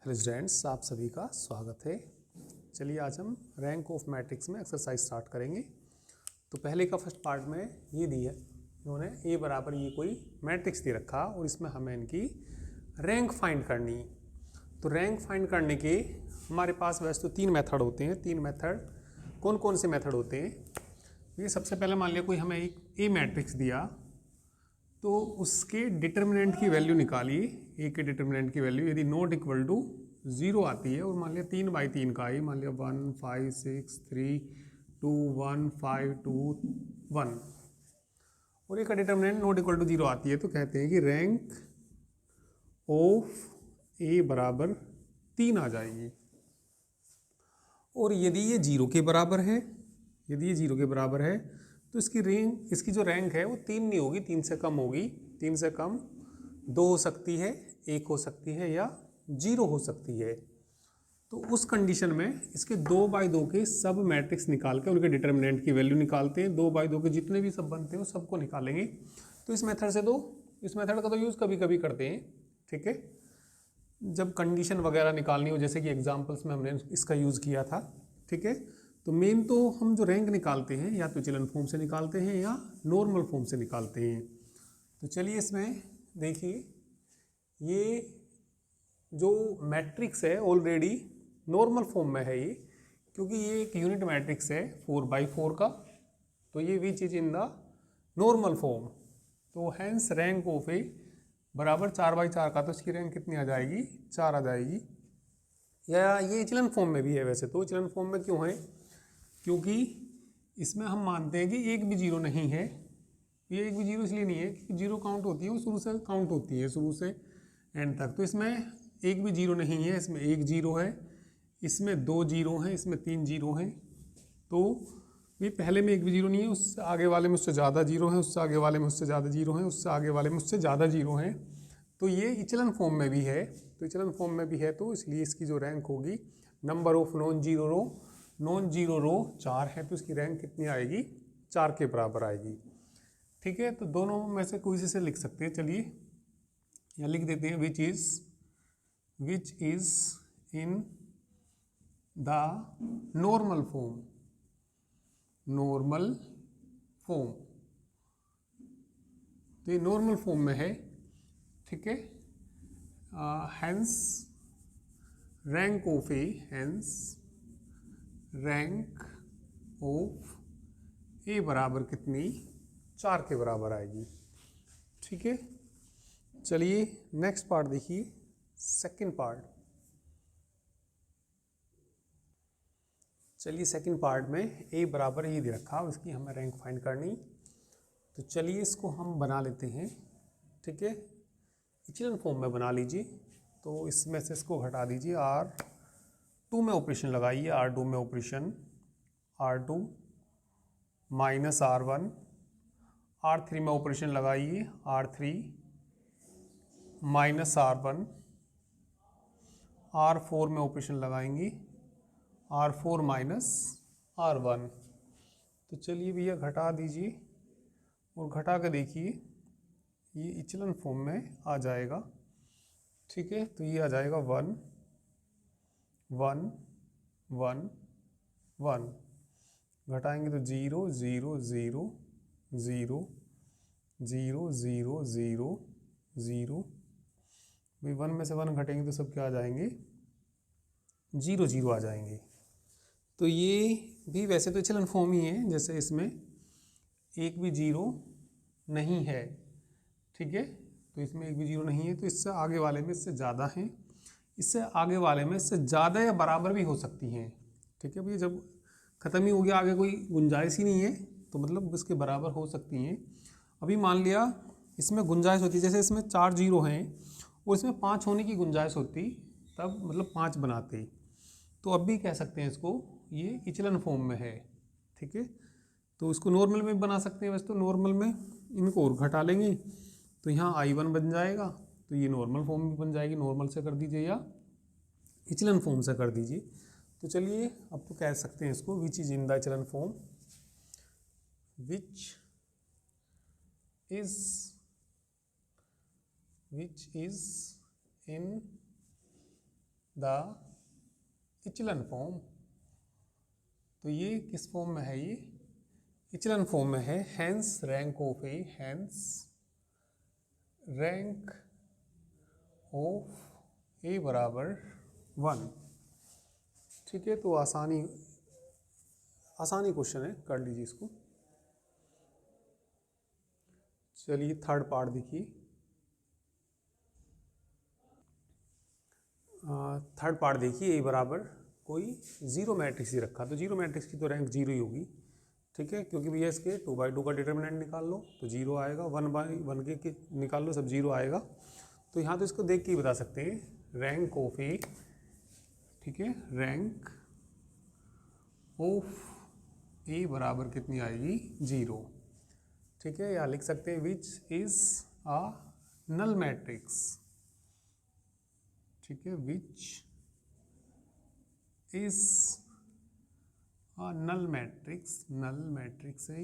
Hello students, आप सभी का स्वागत है। चलिए आज हम रैंक ऑफ मैट्रिक्स में एक्सरसाइज स्टार्ट करेंगे। तो पहले का फर्स्ट पार्ट में ये दी है, इन्होंने ए बराबर ये कोई मैट्रिक्स दे रखा और इसमें हमें इनकी रैंक फाइंड करनी। तो रैंक फाइंड करने के हमारे पास वैसे तो तीन मेथड होते हैं। तीन मेथड कौन कौन से मेथड होते हैं? ये सबसे पहले मान लिया कोई हमें एक ए मैट्रिक्स दिया, तो उसके डिटर्मिनेंट की वैल्यू निकालिए। ए के डिटर्मिनेंट की वैल्यू यदि नॉट इक्वल टू 0 आती है और मान लिया 3/3 का आई, मान लिया 1 5 6 3 2 1 5 2 1 और ए का डिटर्मिनेंट नॉट इक्वल टू 0 आती है, तो कहते हैं कि रैंक ऑफ ए बराबर 3 आ जाएगी। और यदि ये 0 के बराबर है, यदि ये 0 के बराबर है तो इसकी जो रैंक है वो 3 नहीं होगी, 3 से कम होगी। 3 से कम 2 हो सकती है, 1 हो सकती है या 0 हो सकती है। तो उस कंडीशन में इसके 2/2 के सब मैट्रिक्स निकाल के उनके डिटर्मिनेंट की वैल्यू निकालते हैं। 2/2 के जितने भी सब बनते हैं वो सबको निकालेंगे। तो इस मेथड का तो यूज़ कभी कभी करते हैं, ठीक है, जब कंडीशन वगैरह निकालनी हो, जैसे कि एग्जाम्पल्स में हमने इसका यूज़ किया था, ठीक है। तो मेन तो हम जो रैंक निकालते हैं या तो इचेलन फॉर्म से निकालते हैं या नॉर्मल फॉर्म से निकालते हैं। तो चलिए इसमें देखिए, ये जो मैट्रिक्स है ऑलरेडी नॉर्मल फॉर्म में है ये, क्योंकि ये एक यूनिट मैट्रिक्स है 4/4 का, तो ये which is in the normal form. तो हैंस रैंक ऑफ ए बराबर 4/4 का, तो इसकी रैंक कितनी आ जाएगी? 4 आ जाएगी। या ये इचेलन फॉर्म में भी है। वैसे तो इचेलन फॉर्म में क्यों है? क्योंकि इसमें हम मानते हैं कि एक भी 0 नहीं है। ये एक भी 0 इसलिए नहीं है कि 0 काउंट होती है, वो शुरू से काउंट होती है, शुरू से एंड तक। तो इसमें एक भी 0 नहीं है, इसमें एक 0 है, इसमें 2 0 हैं, इसमें 3 0 हैं। तो ये पहले में एक भी 0 नहीं है, उससे आगे वाले में उससे ज़्यादा 0 है, उससे आगे वाले में उससे ज़्यादा 0 है, उससे आगे वाले में उससे ज़्यादा 0 हैं। तो ये इचेलन फॉर्म में भी है। तो इचेलन फॉर्म में भी है, तो इसलिए इसकी जो रैंक होगी, नंबर ऑफ नॉन जीरो रो 4 है, तो इसकी रैंक कितनी आएगी? 4 के बराबर आएगी, ठीक है। तो दोनों में से कोई से लिख सकते हैं। चलिए यहाँ लिख देते हैं, which is in the normal form. तो ये नॉर्मल फॉर्म में है, ठीक है। Hence rank of A, rank of A बराबर कितनी? 4 के बराबर आएगी, ठीक है। चलिए नेक्स्ट पार्ट देखिए, सेकंड पार्ट। चलिए सेकंड पार्ट में ए बराबर ये दे रखा है, उसकी हमें रैंक फाइंड करनी। तो चलिए इसको हम बना लेते हैं, ठीक है। इचेलन फॉर्म में बना लीजिए। तो इसमें से इसको घटा दीजिए, R2 में ऑपरेशन लगाइए, R2 में operation, R2 minus R1, R3 में ऑपरेशन लगाइए, R3 माइनस R1, R4 में ऑपरेशन लगाएंगे, R4 माइनस R1। तो चलिए भैया घटा दीजिए और घटा के देखिए, ये इचेलन फॉर्म में आ जाएगा, ठीक है। तो ये आ जाएगा 1 1 1 1, घटाएंगे तो 0 0 0 0 0 0 0 0। भाई 1 में से 1 घटेंगे तो सब क्या आ जाएंगे? 0 0 आ जाएंगे। तो ये भी वैसे तो इचेलन फॉर्म ही है, जैसे इसमें एक भी 0 नहीं है, ठीक है। तो इसमें एक भी 0 नहीं है, तो इससे आगे वाले में इससे ज़्यादा हैं, इससे आगे वाले में इससे ज़्यादा या बराबर भी हो सकती हैं, ठीक है। भैया जब ख़त्म ही हो गया, आगे कोई गुंजाइश ही नहीं है, तो मतलब इसके बराबर हो सकती हैं। अभी मान लिया इसमें गुंजाइश होती है, जैसे इसमें 4 0 हैं और इसमें 5 होने की गुंजाइश होती, तब मतलब 5 बनाते। तो अब भी कह सकते हैं इसको, ये इचेलन फॉर्म में है, ठीक है। तो इसको नॉर्मल में बना सकते हैं। वैसे तो नॉर्मल में इनको और घटा लेंगे तो यहाँ I1 बन जाएगा, तो ये नॉर्मल फॉर्म भी बन जाएगी। नॉर्मल से कर दीजिए या इचेलन फॉर्म से कर दीजिए। तो चलिए अब तो कह सकते हैं इसको, which is in the echelon form, which is in the echelon form. तो ये किस फॉर्म में है? ये इचलन फॉर्म में है। Hence rank of A, hence rank of A बराबर 1। ठीक है, तो आसानी क्वेश्चन है, कर लीजिए इसको। चलिए थर्ड पार्ट देखिए। थर्ड पार्ट देखिए, ए बराबर कोई जीरो मैट्रिक्स ही रखा, तो जीरो मैट्रिक्स की तो रैंक जीरो ही होगी। ठीक है, क्योंकि भैया इसके 2/2 का डिटर्मिनेंट निकाल लो तो जीरो आएगा, 1/1 के निकाल लो सब जीरो आएगा। तो यहाँ तो इसको देख के ही बता सकते हैं रैंक ऑफ ए। ठीक है, रैंक ऑफ ए बराबर कितनी आएगी? जीरो। ठीक है, या लिख सकते हैं which is a null matrix. ठीक है, which is a null matrix. Null matrix है,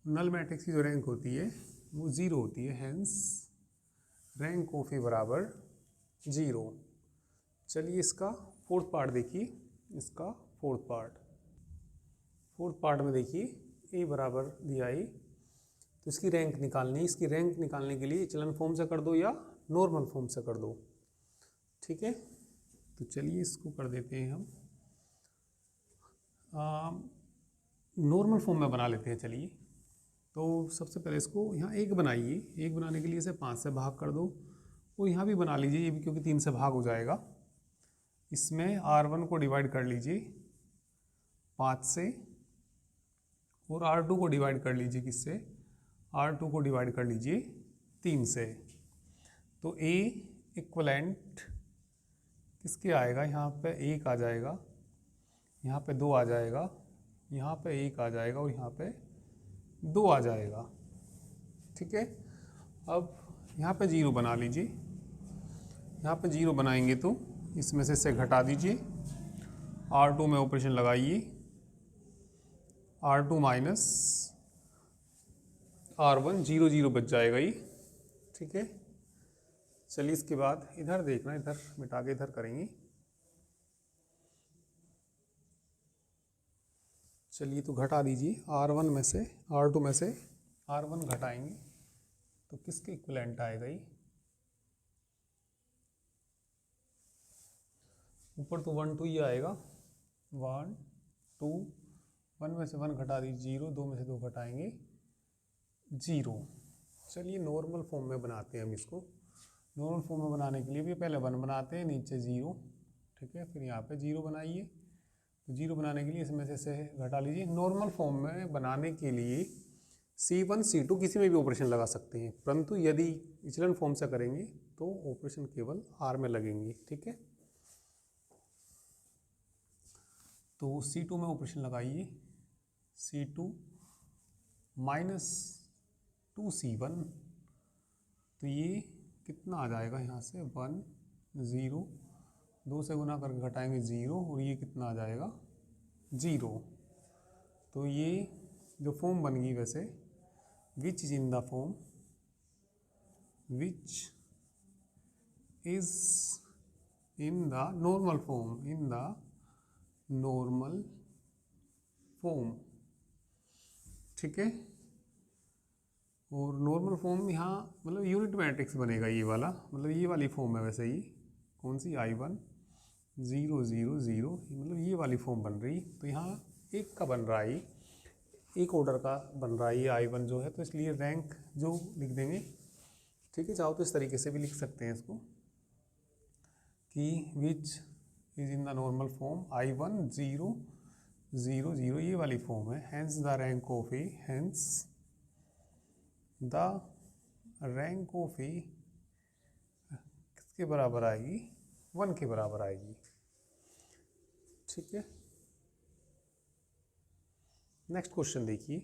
नल मैट्रिक्स की जो रैंक होती है वो जीरो होती है, हैंस रैंक ऑफ ए बराबर जीरो। चलिए इसका फोर्थ पार्ट देखिए। इसका फोर्थ पार्ट में देखिए ए बराबर दिया है, तो इसकी रैंक निकालनी है। इसकी रैंक निकालने के लिए इचलन फॉर्म से कर दो या नॉर्मल फॉर्म से कर दो। ठीक है, तो चलिए इसको कर देते हैं हम नॉर्मल फॉर्म में बना लेते हैं। चलिए, तो सबसे पहले इसको यहाँ एक बनाइए। एक बनाने के लिए इसे 5 से भाग कर दो, और यहाँ भी बना लीजिए, ये भी क्योंकि 3 से भाग हो जाएगा। इसमें R1 को डिवाइड कर लीजिए 5 से, और R2 को डिवाइड कर लीजिए किससे? R2 को डिवाइड कर लीजिए 3 से। तो A इक्वलेंट किसके आएगा? यहाँ पे 1 आ जाएगा, यहाँ पे 2 आ जाएगा, यहाँ पे 1 आ जाएगा, और यहाँ पे 2 आ जाएगा। ठीक है, अब यहाँ पे 0 बना लीजिए। यहाँ पे 0 बनाएंगे तो इसमें से घटा दीजिए, R2 में ऑपरेशन लगाइए, R2 माइनस R1, 0 0 बच जाएगा ये। ठीक है, चलिए इसके बाद इधर देखना, इधर मिटा के इधर करेंगे। चलिए तो घटा दीजिए, R1 में से R2 में से R1 घटाएंगे तो किसके इक्विवेलेंट आएगा ये? ऊपर तो 1 2 ही आएगा, 1 2, 1 में से 1 घटा दीजिए 0, 2 में से 2 घटाएंगे 0। चलिए नॉर्मल फॉर्म में बनाते हैं हम इसको। नॉर्मल फॉर्म में बनाने के लिए भी पहले 1 बनाते हैं, नीचे 0। ठीक है, फिर यहाँ पे 0 बनाइए। तो 0 बनाने के लिए इसमें से घटा लीजिए। नॉर्मल फॉर्म में बनाने के लिए C1 C2 किसी में भी ऑपरेशन लगा सकते हैं, परंतु यदि इचलन फॉर्म से करेंगे तो ऑपरेशन केवल R में लगेंगे। ठीक है, तो C2 में ऑपरेशन लगाइए, C2 माइनस 2C1। तो ये कितना आ जाएगा? यहाँ से 1 0, 2 से गुना करके घटाएंगे 0, और ये कितना आ जाएगा? 0। तो ये जो फॉर्म बन गई, वैसे विच is in the form, which is in the normal form, in the normal form. ठीक है, और नॉर्मल फॉर्म यहाँ मतलब यूनिट मैट्रिक्स बनेगा ये वाला, मतलब ये वाली फॉर्म है वैसे ही। कौन सी? I1 0 0 0, मतलब ये वाली फॉर्म बन रही। तो यहाँ एक का बन रहा है, एक ऑर्डर का बन रहा है ये I1 जो है, तो इसलिए रैंक जो लिख देंगे। ठीक है, चाहो तो इस तरीके से भी लिख सकते हैं इसको कि which is in the normal form I1 0 0 0, ये वाली फॉर्म है। Hence the rank of A, hence the rank of A किसके बराबर आएगी? 1 के बराबर आएगी। ठीक है, नेक्स्ट क्वेश्चन देखिए।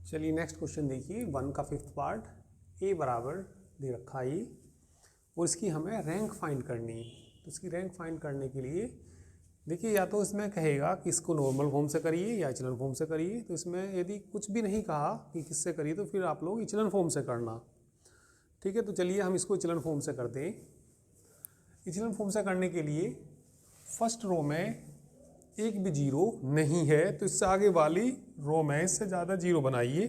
चलिए नेक्स्ट क्वेश्चन देखिए, 1 का 5th पार्ट। ए बराबर दे रखा है और इसकी हमें रैंक फाइंड करनी है। तो इसकी रैंक फाइंड करने के लिए देखिए, या तो इसमें कहेगा कि इसको नॉर्मल फॉर्म से करिए या इचलन फॉर्म से करिए। तो इसमें यदि कुछ भी नहीं कहा कि किससे करिए, तो फिर आप लोग इचलन फॉर्म से करना। ठीक है। तो चलिए हम इसको इचलन फॉर्म से करते हैं। इचलन फॉर्म से करने के लिए फर्स्ट रो में एक भी जीरो नहीं है, तो इससे आगे वाली रो में इससे ज़्यादा जीरो बनाइए।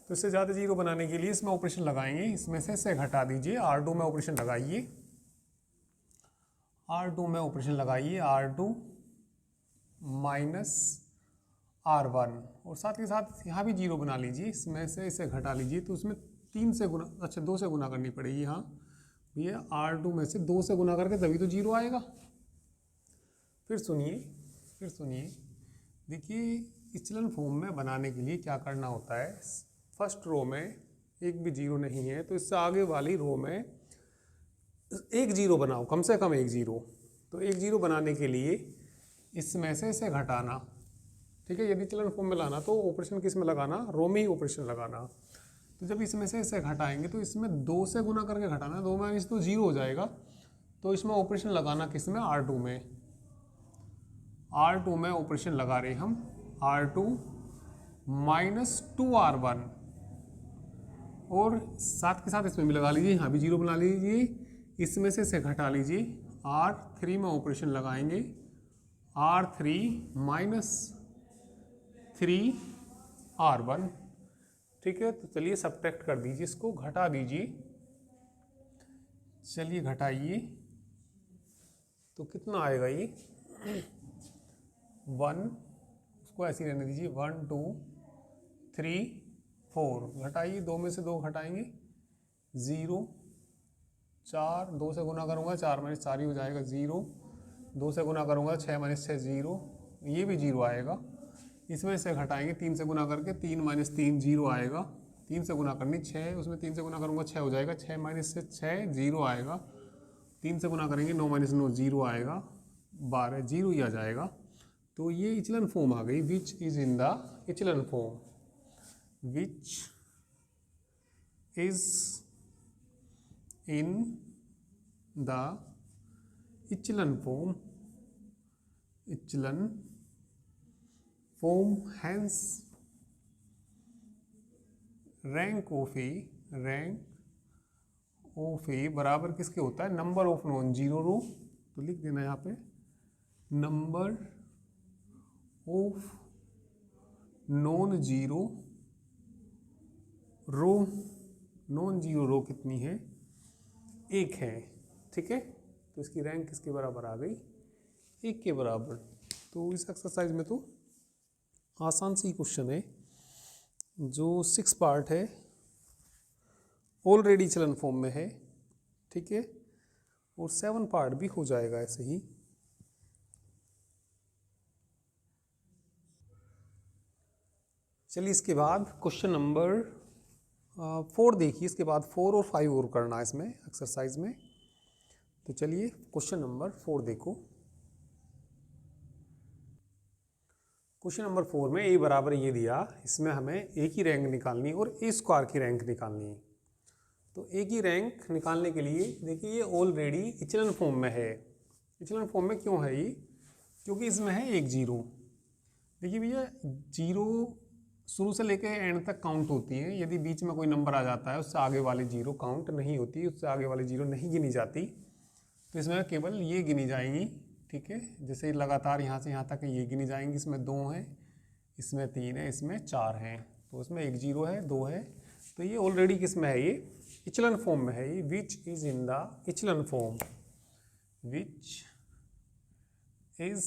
तो इससे ज़्यादा जीरो बनाने के लिए इसमें ऑपरेशन लगाएंगे, इसमें से घटा दीजिए, R2 में ऑपरेशन लगाइए, R2 में ऑपरेशन लगाइए, R2 माइनस R1, और साथ के साथ यहाँ भी जीरो बना लीजिए, इसमें से इसे घटा लीजिए। तो उसमें 3 से गुना, अच्छा 2 से गुना करनी पड़ेगी यहाँ भैया, R2 में से 2 से गुना करके तभी तो जीरो आएगा। फिर सुनिए, देखिए इचलन फॉर्म में बनाने के लिए क्या करना होता है, फर्स्ट रो में एक भी जीरो नहीं है, तो इससे आगे वाली रो में एक जीरो बनाओ, कम से कम एक जीरो। तो एक जीरो बनाने के लिए इसमें से इसे घटाना, ठीक है। यदि इचलन फॉर्म में लाना तो ऑपरेशन किस में लगाना, रो में ही ऑपरेशन लगाना। तो जब इसमें से इसे घटाएंगे तो इसमें 2 से गुना करके घटाना, 2 माइनस तो जीरो हो जाएगा। तो इसमें ऑपरेशन लगाना किस में, R2 में, R2 में ऑपरेशन लगा रहे हम, R2 माइनस 2R1, और साथ के साथ इसमें भी लगा लीजिए, यहाँ भी जीरो बना लीजिए, इसमें से इसे घटा लीजिए, R3 में ऑपरेशन लगाएंगे, R3 माइनस 3R1, ठीक है। तो चलिए सब्ट्रैक्ट कर दीजिए, इसको घटा दीजिए, चलिए घटाइए, तो कितना आएगा ये 1, उसको ऐसे ही रहने दीजिए, 1 2 3 4, घटाइए, 2 में से 2 घटाएंगे 0, 4, 2 से गुना करूँगा 4 माइनस 4 ही हो जाएगा 0, 2 से गुना करूँगा 6 माइनस 6 0, ये भी 0 आएगा। इसमें से घटाएंगे 3 से गुना करके, 3 माइनस 3 0 आएगा, 3 से गुना करनी 6, उसमें 3 से गुना करूँगा 6 हो जाएगा, 6 माइनस से 6 0 आएगा, 3 से गुना करेंगे 9 माइनस 9 0 आएगा, 12 0 ही आ जाएगा। तो ये इचलन फॉर्म आ गई, which is in the echelon form, which is in the echelon form, echelon form, hence rank of A बराबर किसके होता है, number of non zero row. तो लिख देना यहाँ पे, number of non zero row, non zero row कितनी है, 1 है, ठीक है। तो इसकी रैंक किसके बराबर आ गई, 1 के बराबर। तो इस एक्सरसाइज में तो आसान सी क्वेश्चन है, जो 6 पार्ट है ऑलरेडी इचलन फॉर्म में है, ठीक है, और 7 पार्ट भी हो जाएगा ऐसे ही। चलिए इसके बाद क्वेश्चन नंबर 4 देखिए, इसके बाद 4 और 5 और करना है इसमें एक्सरसाइज में। तो चलिए क्वेश्चन नंबर 4 देखो। क्वेश्चन नंबर 4 में ए बराबर ये दिया, इसमें हमें ए की रैंक निकालनी है और ए स्क्वायर की रैंक निकालनी है। तो ए की रैंक निकालने के लिए देखिए ये ऑलरेडी इचलन फॉर्म में है। इचलन फॉर्म में क्यों है ये, क्योंकि इसमें है 1 जीरो। देखिए भैया जीरो शुरू से लेकर एंड तक काउंट होती है, यदि बीच में कोई नंबर आ जाता है उससे आगे वाली जीरो काउंट नहीं होती, उससे आगे वाली जीरो नहीं गिनी जाती। तो इसमें केवल ये गिनी जाएंगी, ठीक है। जैसे लगातार यहाँ से यहाँ तक ये गिनी जाएंगी, इसमें 2 हैं, इसमें 3 है, इसमें 4 हैं, तो उसमें 1 जीरो है, 2 है। तो ये ऑलरेडी किस में है, ये इचलन फॉर्म में है। ये which is in the echelon form, which is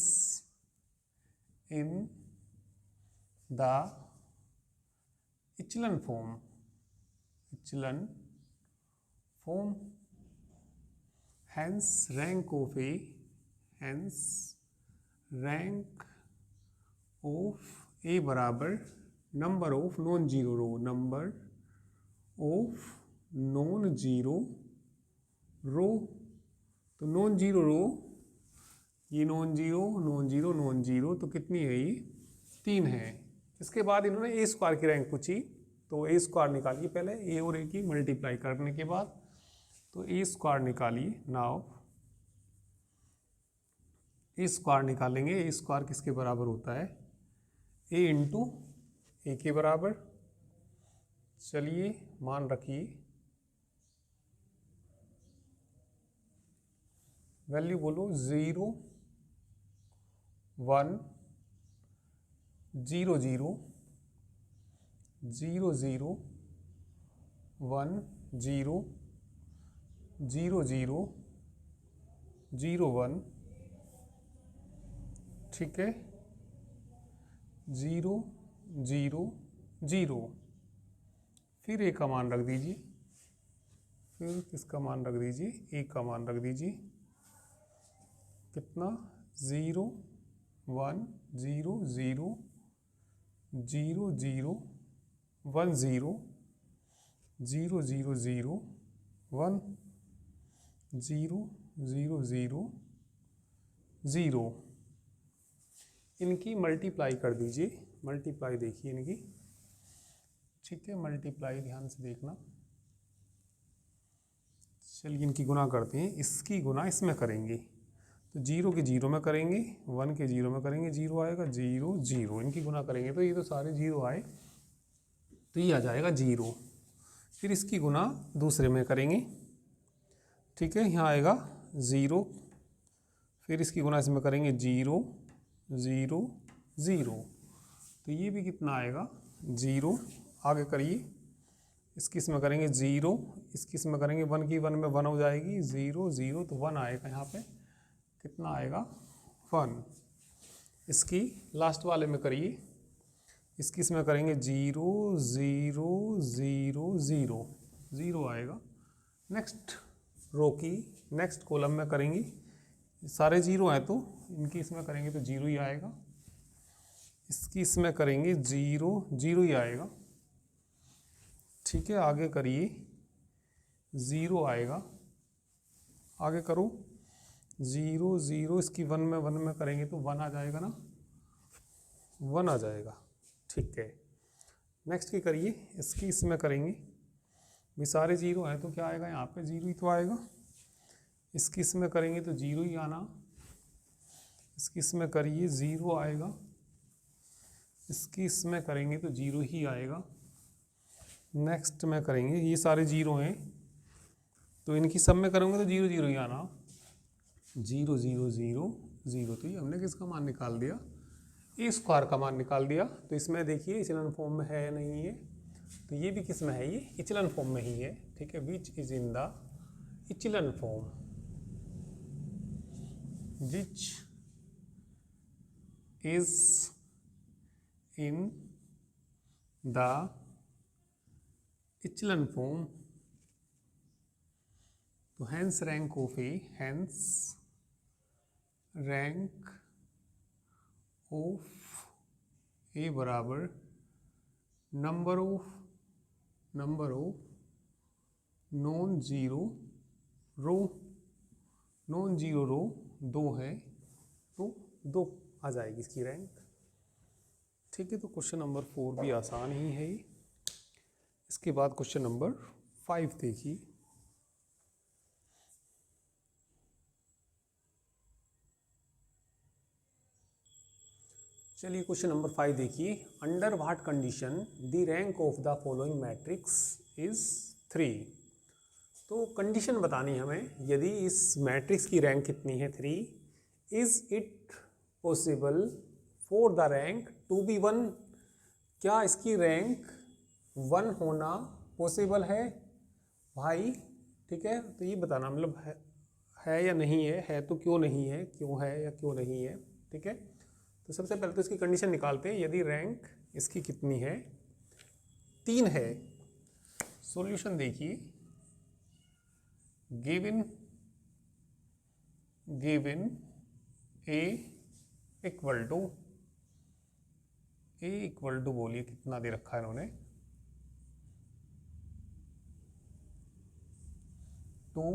in the echelon form, echelon form, hence rank of A, hence rank of A बराबर number of non zero row, number of non zero row. तो non zero row, ये non zero non zero non zero, तो कितनी है ये 3 है। इसके बाद इन्होंने ए स्क्वायर की रैंक पूछी, तो ए स्क्वायर निकालिए पहले, ए और ए की मल्टीप्लाई करने के बाद, तो ए स्क्वायर निकालिए। नाउ ए स्क्वायर निकालेंगे, ए स्क्वायर किसके बराबर होता है, ए इंटू ए के बराबर। चलिए मान रखिए वैल्यू बोलो 0 1 0 0 0 0 1 0 0 0 0 1, ठीक है, 0 0 0। फिर ए का मान रख दीजिए, फिर किसका मान रख दीजिए, ए का मान रख दीजिए। कितना, 0 1 0 0 0 0 1 0 0 0 0 1 0 0 0 0। इनकी मल्टीप्लाई कर दीजिए, मल्टीप्लाई देखिए इनकी, ठीक है, मल्टीप्लाई ध्यान से देखना। चलिए इनकी गुना करते हैं, इसकी गुना इसमें करेंगे तो 0 के 0 में करेंगे, 1 के 0 में करेंगे, 0 आएगा, 0 0। इनकी गुना करेंगे तो ये तो सारे 0 आए, तो ये आ जाएगा 0। फिर इसकी गुना दूसरे में करेंगे, ठीक है, यहाँ आएगा 0। फिर इसकी गुना इसमें करेंगे 0 0 0, तो ये भी कितना आएगा, 0। आगे करिए, इसकी इसमें करेंगे 0, इसकी इसमें करेंगे 1 की 1 में 1 हो जाएगी, 0 0, तो 1 आएगा यहाँ पे, कितना आएगा, 1। इसकी लास्ट वाले में करिए, इसकी इसमें करेंगे 0 0 0 0, 0 आएगा। नेक्स्ट रो की नेक्स्ट कॉलम में करेंगे, सारे 0 हैं तो इनकी इसमें करेंगे तो 0 ही आएगा, इसकी इसमें करेंगे 0 0 ही आएगा, ठीक है। आगे करिए, 0 आएगा, आगे करो, 0 0, इसकी 1 में करेंगे तो 1 आ जाएगा ना, 1 आ जाएगा, ठीक है। नेक्स्ट की करिए, इसकी इसमें करेंगे, भी सारे 0 हैं तो क्या आएगा, यहाँ पे 0 ही तो आएगा। इसकी इसमें करेंगे तो 0 ही आना, इसकी इसमें करिए 0 आएगा, इसकी इसमें करेंगे तो 0 ही आएगा। नेक्स्ट में करेंगे, ये सारे 0 हैं तो इनकी सब में करूँगा तो 0 0 ही आना, 0 0 0 0, तो ये हमने किसका मान निकाल दिया, ए स्क्वायर का मान निकाल दिया। तो इसमें देखिए इचलन फॉर्म में है या नहीं है, तो ये भी किस में है, ये इचलन फॉर्म में ही है, ठीक है, which is in the echelon form, which is in the echelon form. तो hence rank of A, hence rank of A बराबर number of non zero row, non zero row 2 है तो 2 आ जाएगी इसकी रैंक, ठीक है। तो क्वेश्चन नंबर 4 भी आसान ही है। इसके बाद क्वेश्चन नंबर 5 देखिए, चलिए क्वेश्चन नंबर 5 देखिए, under what condition the rank of the following matrix is 3। तो कंडीशन बतानी हमें, यदि इस मैट्रिक्स की रैंक कितनी है 3, is it possible for the rank to be 1, क्या इसकी रैंक 1 होना पॉसिबल है भाई, ठीक है। तो ये बताना, मतलब है या नहीं है तो क्यों नहीं है, क्यों है या क्यों नहीं है, ठीक है। तो सबसे पहले तो इसकी कंडीशन निकालते हैं, यदि रैंक इसकी कितनी है, 3 है। सॉल्यूशन देखिए, गिवन ए इक्वल टू बोलिए कितना दे रखा है इन्होंने, 2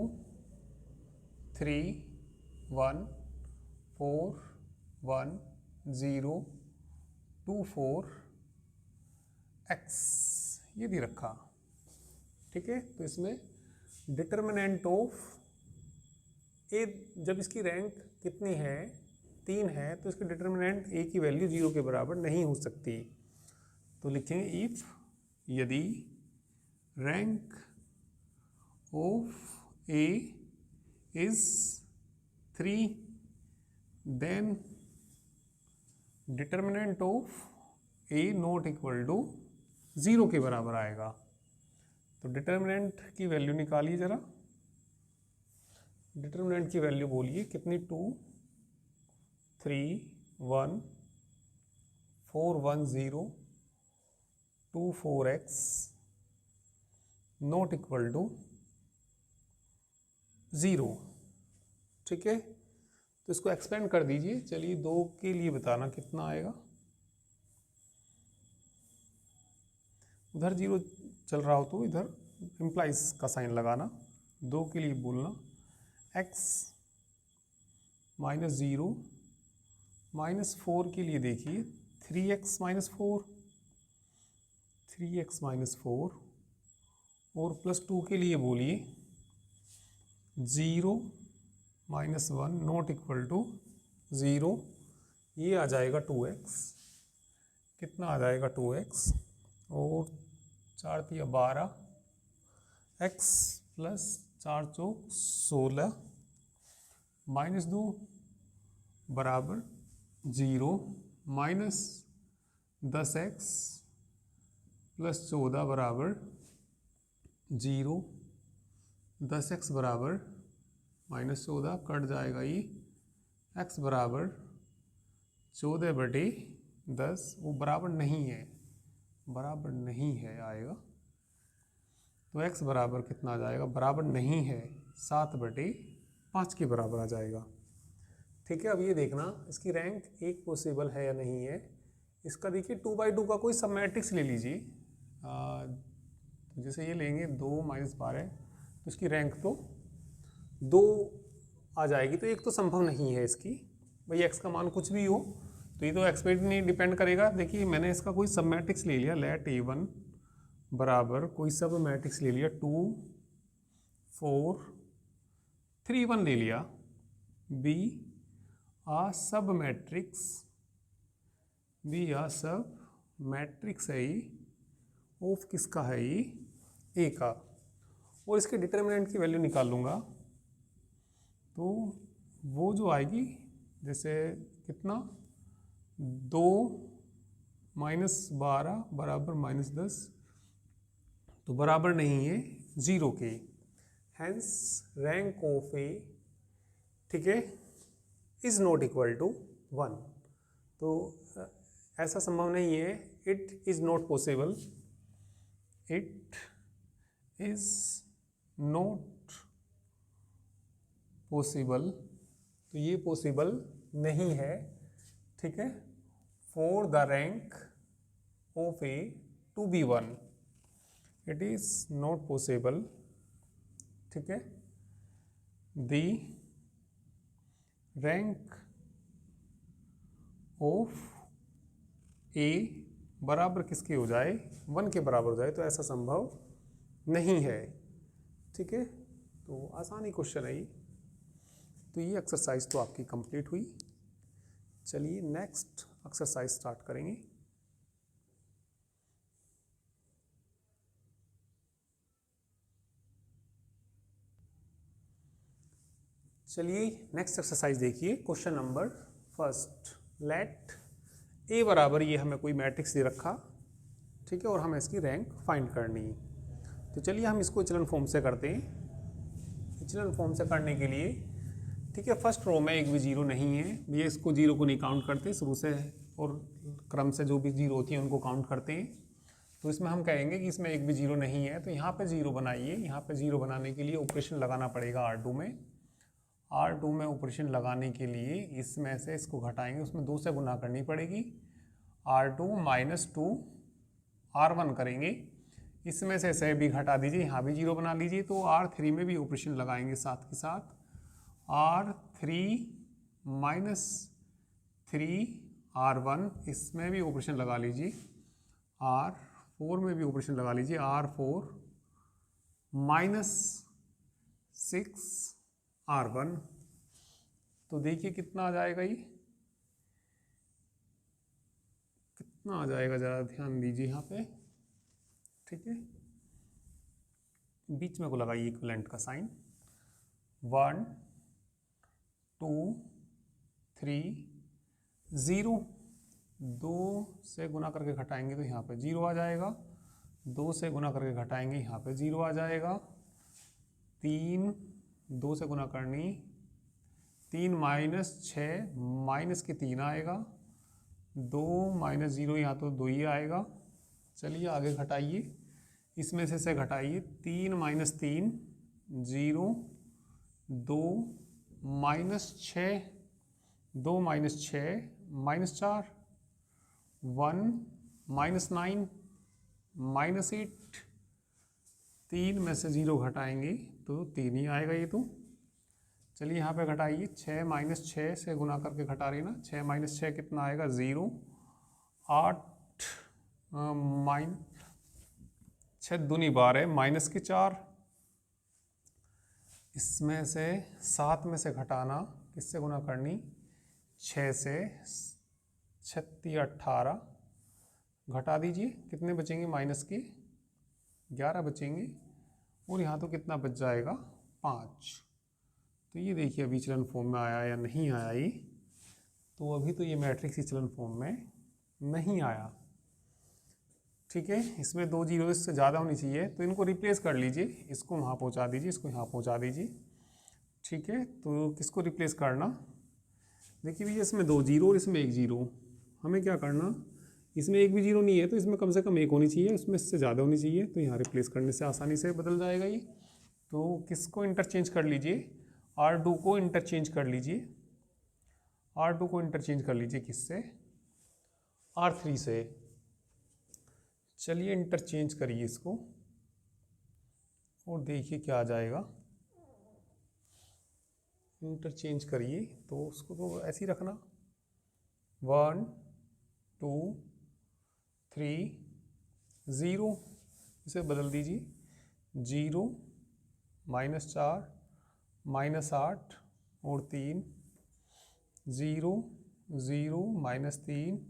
3 1 4 1 0 2 4 x ये दे रखा, ठीक है। तो इसमें डिटर्मिनेंट ऑफ ए, जब इसकी रैंक कितनी है 3 है तो इसकी डिटर्मिनेंट ए की वैल्यू 0 के बराबर नहीं हो सकती। तो लिखेंगे इफ, यदि रैंक ऑफ ए इज 3, then determinant of a not equal to 0 के बराबर आएगा। तो डिटर्मिनेंट की वैल्यू निकालिए जरा, डिटर्मिनेंट की वैल्यू बोलिए कितनी, 2, 3, 1, 4, 1, 0, 2, 4x नॉट इक्वल टू 0। ठीक है, तो इसको एक्सपेंड कर दीजिए। चलिए 2 के लिए बताना कितना आएगा। उधर 0 चल रहा हो तो इधर इम्प्लाइज का साइन लगाना। 2 के लिए बोलना x माइनस 0 माइनस 4 के लिए देखिए 3x माइनस 4, 3x माइनस 4 और प्लस 2 के लिए बोलिए 0 माइनस 1 नॉट इक्वल टू 0। ये आ जाएगा 2x, कितना आ जाएगा 2x और 4 तिया 12, x प्लस 4 चौक 16 माइनस 2 बराबर 0 माइनस 10x प्लस 14 बराबर 0, 10x बराबर माइनस 14 कट जाएगा ये, x बराबर 14/10, वो बराबर नहीं है, बराबर नहीं है आएगा। तो x बराबर कितना आ जाएगा, बराबर नहीं है 7/5 के बराबर आ जाएगा। ठीक है, अब ये देखना इसकी रैंक 1 पॉसिबल है या नहीं है। इसका देखिए 2/2 का कोई सब मैट्रिक्स ले लीजिए, तो जैसे ये लेंगे 2 माइनस 12, तो इसकी रैंक तो 2 आ जाएगी। तो 1 तो संभव नहीं है इसकी, भाई x का मान कुछ भी हो तो ये तो x पे नहीं डिपेंड करेगा। देखिए मैंने इसका कोई सब मैट्रिक्स ले लिया, लेट A1 बराबर कोई सब मैट्रिक्स ले लिया 2, 4, 3, 1 ले लिया, B आ सब मैट्रिक्स, B आ सब मैट्रिक्स है ये ऑफ किसका है ये, A का, और इसके डिटर्मिनेंट की वैल्यू निकाल लूँगा। तो वो जो आएगी जैसे कितना 2 माइनस 12 बराबर माइनस 10, तो बराबर नहीं है 0 के, हैंस रैंक ऑफ ए, ठीक है, इज नॉट इक्वल टू 1। तो ऐसा संभव नहीं है, it is not possible, it is not possible, तो ये पॉसिबल नहीं है। ठीक है, for the rank of A to be 1, it is not possible. ठीक है, द रैंक ऑफ ए बराबर किसके हो जाए, 1 के बराबर हो जाए, तो ऐसा संभव नहीं है। ठीक है, तो आसानी क्वेश्चन है ये। तो ये एक्सरसाइज तो आपकी कंप्लीट हुई। चलिए नेक्स्ट एक्सरसाइज स्टार्ट करेंगे। चलिए नेक्स्ट एक्सरसाइज देखिए, क्वेश्चन नंबर फर्स्ट, लेट ए बराबर, ये हमें कोई मैट्रिक्स दे रखा, ठीक है, और हमें इसकी रैंक फाइंड करनी। तो चलिए हम इसको इचलन फॉर्म से करते हैं। इचलन फॉर्म से करने के लिए, ठीक है, फर्स्ट रो में एक भी 0 नहीं है, ये इसको 0 को नहीं काउंट करते शुरू से, और क्रम से जो भी 0 होती है उनको काउंट करते हैं। तो इसमें हम कहेंगे कि इसमें एक भी 0 नहीं है, तो यहाँ पे 0 बनाइए। यहाँ पे 0 बनाने के लिए ऑपरेशन लगाना पड़ेगा R2 में। R2 में ऑपरेशन लगाने के लिए इसमें से इसको घटाएंगे, उसमें 2 से गुना करनी पड़ेगी, R2 माइनस 2 R1 करेंगे, इसमें से ऐसे भी घटा दीजिए, यहाँ भी 0 बना लीजिए। तो R3 में भी ऑपरेशन लगाएंगे साथ के साथ, R3 माइनस 3 R1, इसमें भी ऑपरेशन लगा लीजिए, R4 में भी ऑपरेशन लगा लीजिए, R4 माइनस 6 R1। तो देखिए कितना आ जाएगा, ये कितना आ जाएगा, ज़रा ध्यान दीजिए यहाँ पे। ठीक है, बीच में को लगाइए इक्विवेलेंट का साइन, 1 2 3 0। 2 से गुना करके घटाएंगे तो यहाँ पे 0 आ जाएगा। 2 से गुना करके घटाएंगे यहाँ पे 0 आ जाएगा। 3 2 से गुना करनी, 3 माइनस 6 माइनस के 3 आएगा। 2 माइनस 0 यहाँ तो 2 ही आएगा। चलिए आगे घटाइए, इसमें से घटाइए। 3 minus 3 0, 2 minus 6, 2 minus 6 minus 4, 1 minus 9 minus 8। 3 में से 0 घटाएंगे तो 3 ही आएगा ये तो। चलिए यहाँ पे घटाइए। 6 माइनस 6 से गुना करके घटा रही ना, 6 माइनस 6 कितना आएगा 0। 8 माइन 6 दूनी 12 माइनस के 4। इसमें से 7 में से घटाना, किससे गुना करनी, 6 से 36 18 घटा दीजिए, कितने बचेंगे माइनस के 11 बचेंगे। और यहाँ तो कितना बच जाएगा 5। तो ये देखिए अभी विचलन फॉर्म में आया या नहीं आया ये। तो अभी तो ये मैट्रिक्स विचलन फॉर्म में नहीं आया। ठीक है, इसमें 2 जीरो इससे ज़्यादा होनी चाहिए, तो इनको रिप्लेस कर लीजिए। इसको वहाँ पहुँचा दीजिए, इसको यहाँ पहुँचा दीजिए। ठीक है, तो किसको रिप्लेस करना, देखिए भैया इसमें 2 जीरो और इसमें 1 जीरो। हमें क्या करना, इसमें एक भी जीरो नहीं है तो इसमें कम से कम 1 होनी चाहिए, उसमें इससे ज़्यादा होनी चाहिए। तो यहाँ रिप्लेस करने से आसानी से बदल जाएगा ये। तो किसको इंटरचेंज कर लीजिए, R2 को इंटरचेंज कर लीजिए। R2 को इंटरचेंज कर लीजिए किससे, R3 से। चलिए इंटरचेंज करिए इसको और देखिए क्या आ जाएगा। इंटरचेंज करिए तो उसको तो ऐसे ही रखना। 1 2 3 0, इसे बदल दीजिए। 0 माइनस 4 माइनस 8 और 3, 0 0 माइनस 3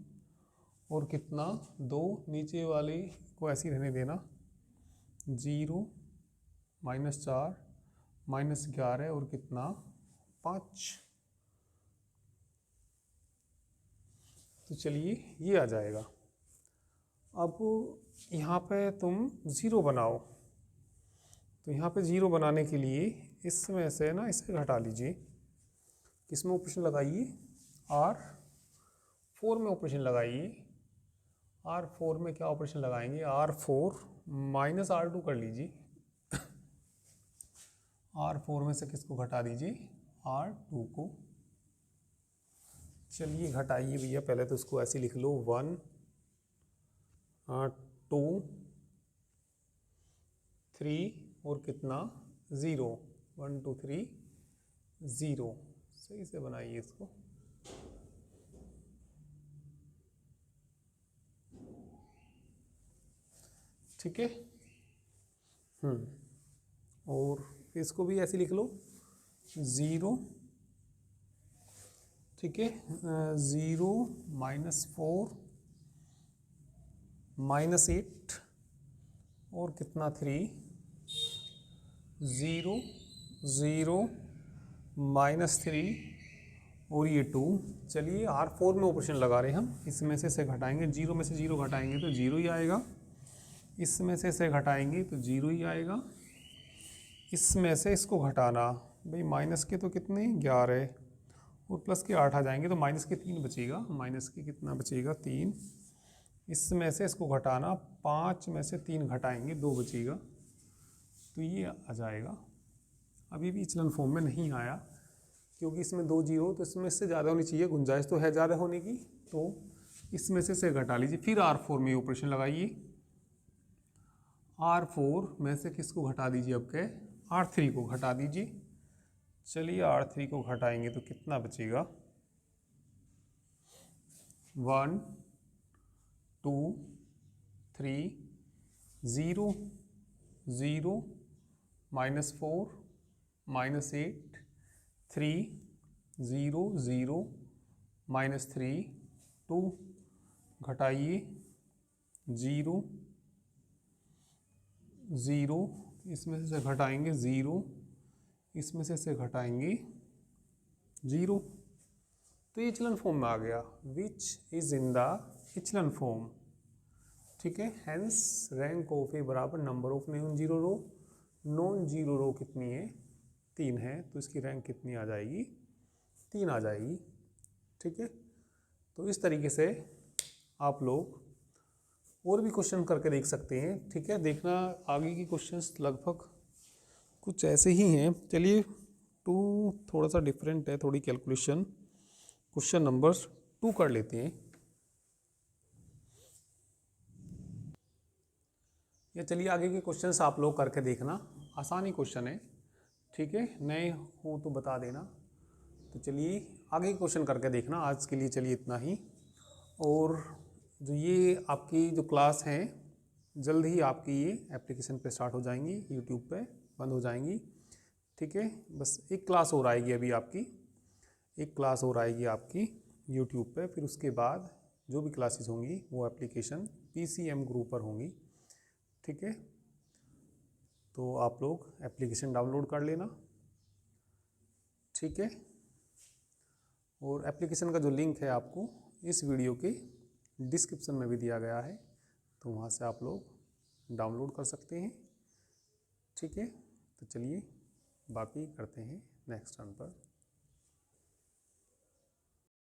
और कितना 2, नीचे वाले को ऐसे ही रहने देना। 0 माइनस 4 माइनस 11 और कितना 5। तो चलिए ये आ जाएगा। अब यहाँ पे तुम 0 बनाओ, तो यहाँ पे 0 बनाने के लिए इसमें से ना इसे घटा लीजिए। किसमें ऑपरेशन लगाइए, R4 में ऑपरेशन लगाइए। R4 में क्या ऑपरेशन लगाएंगे, R4 माइनस R2 कर लीजिए। R4 में से किसको घटा दीजिए, R2 को। चलिए घटाइए भैया, पहले तो इसको ऐसे लिख लो। 1 2 3 और कितना 0, 1 2 3 0। सही से बनाइए इसको। ठीक है, और इसको भी ऐसे लिख लो 0। ठीक है, 0 माइनस 4 माइनस 8 और कितना 3, 0 0 माइनस 3 और ये 2। चलिए R4 में ऑपरेशन लगा रहे हैं हम। इसमें से घटाएंगे, 0 में से 0 घटाएंगे तो 0 ही आएगा। इसमें से घटाएंगे तो 0 ही आएगा। इसमें से इसको घटाना, भाई माइनस के तो कितने 11 और प्लस के 8 आ जाएंगे तो माइनस के 3 बचेगा। माइनस के कितना बचेगा 3। इसमें से इसको घटाना, 5 में से 3 घटाएंगे 2 बचेगा, तो ये आ जाएगा। अभी भी विचलन फॉर्म में नहीं आया क्योंकि इसमें 2 जीरो, तो इसमें इससे ज़्यादा होनी चाहिए, गुंजाइश तो है ज़्यादा होने की। तो इसमें से घटा लीजिए, फिर R4 में ऑपरेशन लगाइए। R4 में से किसको घटा दीजिए, अब के R3 को घटा दीजिए। चलिए R3 को घटाएंगे तो कितना बचेगा, 1 2 3 0 0 माइनस 4 माइनस 8 3 0 0 माइनस 3 2 घटाइए 0 0, इसमें से घटाएंगे 0, इसमें से घटाएंगे 0, तो ये इचलन फॉर्म में आ गया, which is in the echelon form. ठीक है, हैंस रैंक ऑफ ए बराबर number of non zero row. Non zero row कितनी है, 3 है, तो इसकी रैंक कितनी आ जाएगी, 3 आ जाएगी। ठीक है, तो इस तरीके से आप लोग और भी क्वेश्चन करके देख सकते हैं। ठीक है, देखना आगे की क्वेश्चंस लगभग कुछ ऐसे ही हैं। चलिए 2 थोड़ा सा डिफरेंट है, थोड़ी कैलकुलेशन। क्वेश्चन नंबर 2 कर लेते हैं। या चलिए आगे के क्वेश्चंस आप लोग करके देखना, आसानी क्वेश्चन है। ठीक है, नए हो तो बता देना। तो चलिए आगे क्वेश्चन करके देखना। आज के लिए चलिए इतना ही। और जो ये आपकी जो क्लास हैं, जल्द ही आपकी ये एप्लीकेशन पे स्टार्ट हो जाएंगी, यूट्यूब पे बंद हो जाएंगी। ठीक है, बस एक क्लास और आएगी अभी आपकी, एक क्लास और आएगी आपकी यूट्यूब पे। फिर उसके बाद जो भी क्लासेस होंगी वो एप्लीकेशन PCM ग्रुप पर होंगी। ठीक है, तो आप लोग एप्लीकेशन डाउनलोड कर लेना। ठीक है, और एप्लीकेशन का जो लिंक है आपको इस वीडियो के डिस्क्रिप्शन में भी दिया गया है, तो वहाँ से आप लोग डाउनलोड कर सकते हैं। ठीक है, तो चलिए बाकी करते हैं नेक्स्ट टर्न पर।